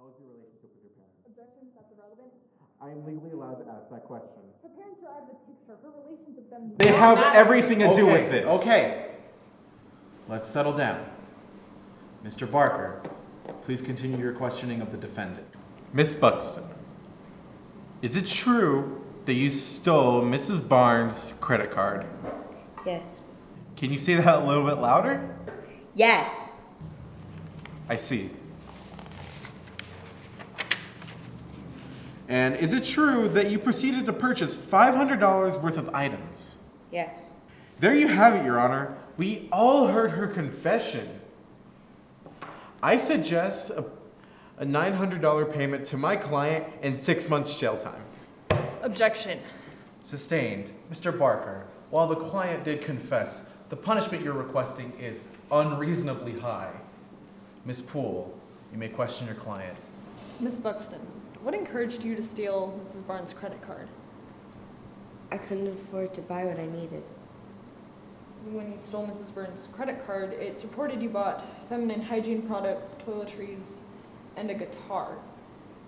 was your relationship with your parents? Objection, that's irrelevant. I am legally allowed to ask that question. Her parents are out of the picture. Her relations with them... They have everything to do with this. Okay. Let's settle down. Mr. Barker, please continue your questioning of the defendant. Miss Buxton, is it true that you stole Mrs. Barnes' credit card? Yes. Can you say that a little bit louder? Yes. I see. And is it true that you proceeded to purchase $500 worth of items? Yes. There you have it, Your Honor. We all heard her confession. I suggest a $900 payment to my client and 6 months jail time. Objection. Sustained. Mr. Barker, while the client did confess, the punishment you're requesting is unreasonably high. Miss Poole, you may question your client. Miss Buxton, what encouraged you to steal Mrs. Barnes' credit card? I couldn't afford to buy what I needed. When you stole Mrs. Barnes' credit card, it's reported you bought feminine hygiene products, toiletries, and a guitar.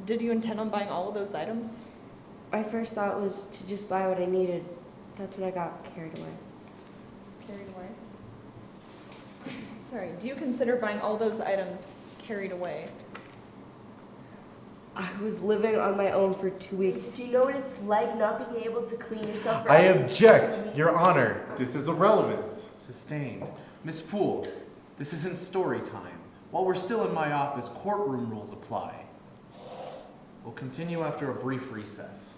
Did you intend on buying all of those items? My first thought was to just buy what I needed. That's when I got carried away. Carried away? Sorry, do you consider buying all those items carried away? I was living on my own for 2 weeks. Do you know what it's like not being able to clean yourself? I object, Your Honor. This is irrelevant. Sustained. Miss Poole, this isn't story time. While we're still in my office, courtroom rules apply. We'll continue after a brief recess.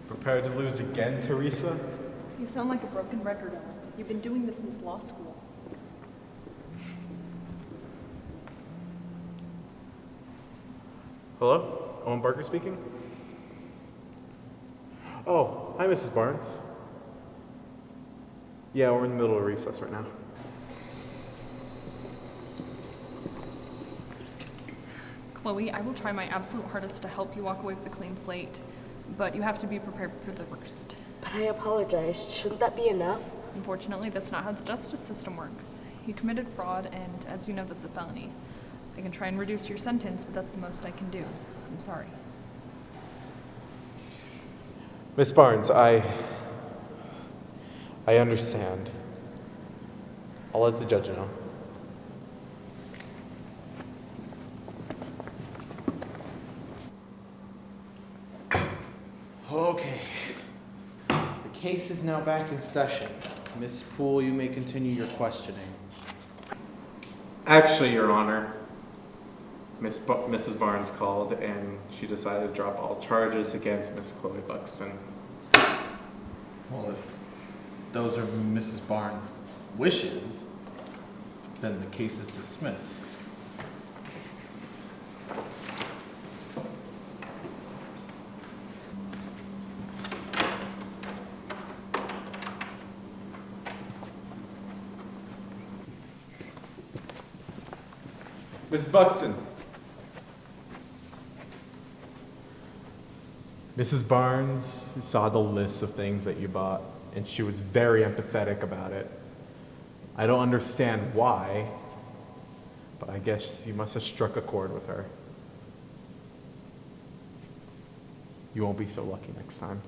Prepared to lose again, Teresa? You sound like a broken record, Ellen. You've been doing this since law school. Hello? Owen Barker speaking? Oh, hi, Mrs. Barnes. Yeah, we're in the middle of recess right now. Chloe, I will try my absolute hardest to help you walk away with a clean slate, but you have to be prepared for the worst. But I apologized. Shouldn't that be enough? Unfortunately, that's not how the justice system works. You committed fraud, and as you know, that's a felony. I can try and reduce your sentence, but that's the most I can do. I'm sorry. Miss Barnes, I understand. I'll let the judge know. Okay. The case is now back in session. Miss Poole, you may continue your questioning. Actually, Your Honor, Mrs. Barnes called and she decided to drop all charges against Miss Chloe Buxton. Well, if those are Mrs. Barnes' wishes, then the case is dismissed. Mrs. Buxton. Mrs. Barnes saw the list of things that you bought, and she was very empathetic about it. I don't understand why, but I guess you must have struck a chord with her. You won't be so lucky next time.